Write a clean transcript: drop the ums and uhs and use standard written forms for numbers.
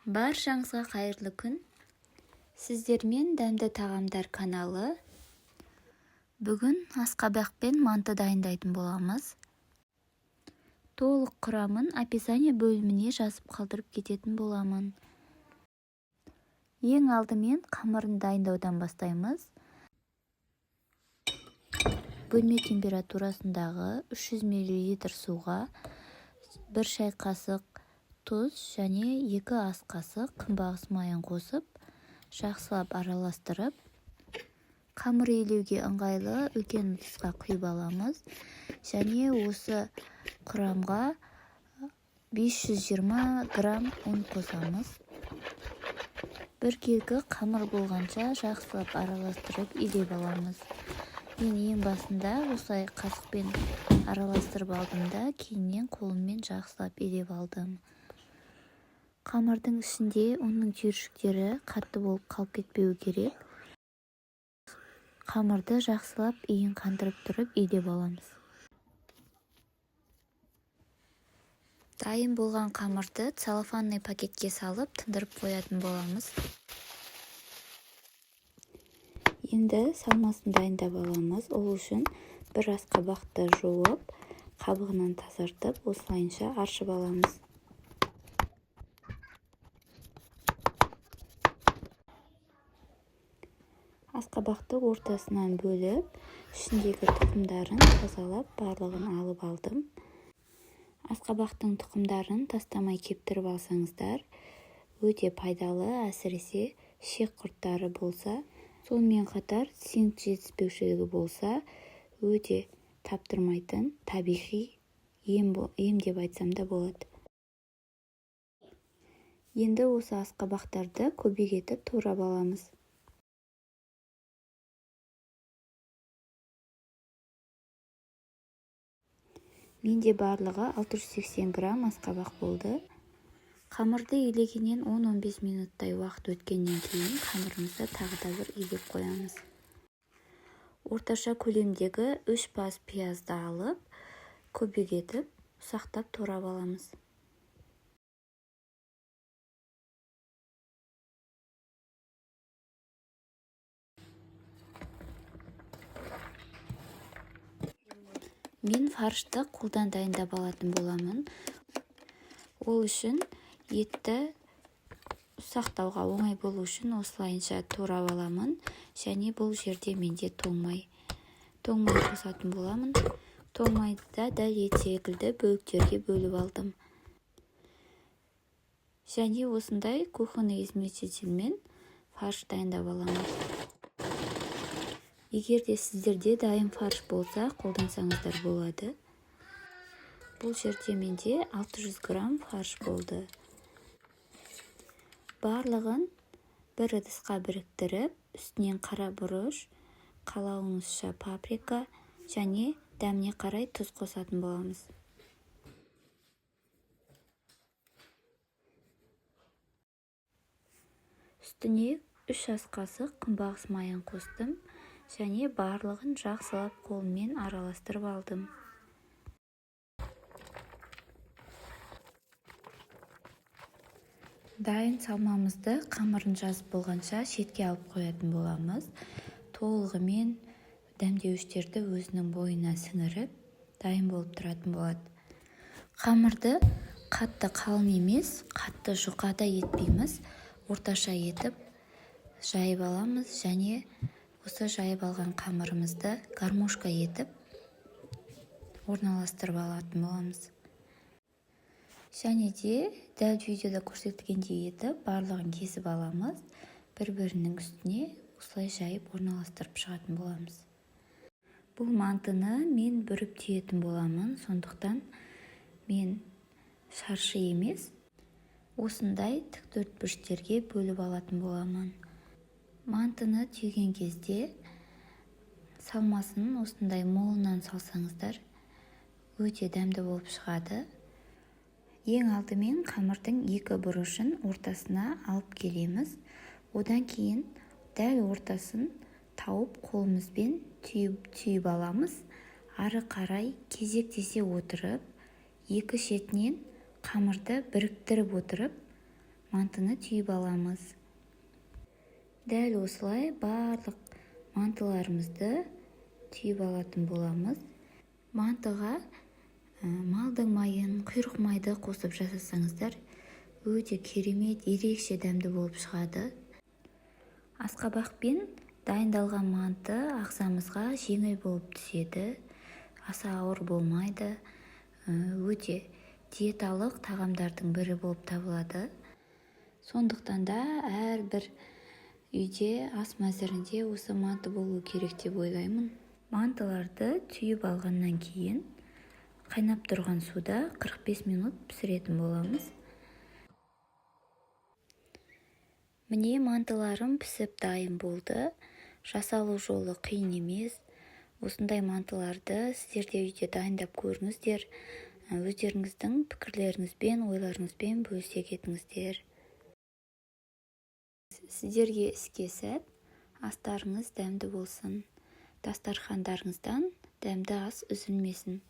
Баршаңызға қайырлы күн. Сіздермен дәмді тағамдар каналы. Бүгін асқабақпен манты дайындайтын боламыз. Толық құрамын описание бөліміне жазып қалдырып кететін боламын. Ең алдымен қамырын дайындаудан бастаймыз. Бөлме температурасындағы 300 мл суға 1 шай қасық тұз және 2 ас қасық күнбағыс майын қосып, жақсылап араластырып, қамыр илеуге ыңғайлы үлкен ыдысқа құйып аламыз. Және осы құрамға 520 грамм ұн қосамыз. Бір келгі қамыр болғанша жақсылап араластырып илеп аламыз. Мен ең басында осылай қасықпен араластырып алдым да, кейіннен қолыммен жақсылап илеп алдым. Қамырдың ішінде ұнның түйіршіктері қатты болып қалып кетпеуі керек. Қамырды жақсылап иін қандырып тұрып илеп аламыз. Дайын болған қамырды целлофанный пакетке салып тындырып қоятын боламыз. Енді салмасын дайындап аламыз. Ол үшін бір асқабақты жуып, қабығынан тазартып, осылайынша аршып аламыз. Асқабақты ортасынан бөліп, ішіндегі тұқымдарын тазалап, барлығын алып алдым. Асқабақтың тұқымдарын тастамай кептіріп алсаңыздар, өте пайдалы, әсіресе шек құрттары болса, сонымен қатар цинк жетіспеушілігі болса, өте таптырмайтын табиғи ем деп айтсам да болады. Енді осы асқабақтарды көбейтіп турап аламыз. Менде барлығы 680 грамм асқабақ болды. Қамырды илегеннен 10-15 минуттай уақыт өткеннен кейін қамырымызды тағы да бір илеп қоямыз. Орташа көлемдегі 3 бас пиязды алып, көбейтіп, ұсақтап турап аламыз. Мен фаршты қолдан дайындап алатын боламын. Ол үшін етті ұсақтауға оңай болу үшін осылайынша турап аламын. Және бұл жерде менде тоңмай қосатын боламын. Тоңмайды да дәл ет секілді бөліктерге бөліп алдым. Және осындай кухонный измельчительмен фарш дайындап аламын. Егер де сіздерде дайын фарш болса, қолдансаңыздар болады. Бұл жерде менде 600 грамм фарш болды. Барлығын бір ыдысқа біріктіріп, үстінен қара бұрыш, қалауыңызша паприка және дәміне қарай тұз қосатын боламыз. Үстіне 3 ас қасық күнбағыс майын қостым және барлығын жақсылап қолыммен араластырып алдым. Дайын салмамызды қамырын жазып болғанша шетке алып қоятын боламыз. Толығымен дәмдеуіштерді өзінің бойына сіңіріп, дайын болып тұратын болады. Қамырды қатты қалың емес, қатты жұқа да етпейміз. Орташа етіп жайып аламыз және осы жайып алған қамырымызды гармошка етіп орналастырып алатын боламыз. Және де дәл видеода көрсетілгендей етіп барлығын кесіп аламыз. Бір-бірінің үстіне осылай жайып орналастырып шығатын боламыз. Бұл мантыны мен бүріп түйетін боламын, сондықтан мен шаршы емес, осындай тіктөртбұрыштерге бөліп алатын боламын. Мантыны түйген кезде салмасын осындай молынан салсаңыздар, өте дәмді болып шығады. Ең алдымен қамырдың 2 бұрышын ортасына алып келеміз. Одан кейін дәл ортасын тауып қолымызбен түйіп аламыз. Ары қарай кезектесе отырып, екі шетінен қамырды біріктіріп отырып, мантыны түйіп аламыз. Дәл осылай барлық мантыларымызды түйіп алатын боламыз. Мантыға малдың майын, құйрық майды қосып жасасаңыздар, өте керемет, ерекше дәмді болып шығады. Асқабақпен дайындалған манты ағзамызға жеңіл болып түседі, аса ауыр болмайды, өте диеталық тағамдардың бірі болып табылады. Сондықтан да әрбір үйде ас мәзірінде осы манты болу керек деп ойлаймын. Мантыларды түйіп алғаннан кейін қайнап тұрған суда 45 минут пісіретін боламыз. Міне мантыларым пісіп дайын болды. Жасалу жолы қиын емес. Осындай мантыларды сіздер де үйде дайындап көріңіздер. Өздеріңіздің пікірлеріңізбен, ойларыңызбен бөлісе кетіңіздер. Сіздерге іске сәт, астарыңыз дәмді болсын. Дастархандарыңыздан дәмді ас үзілмесін.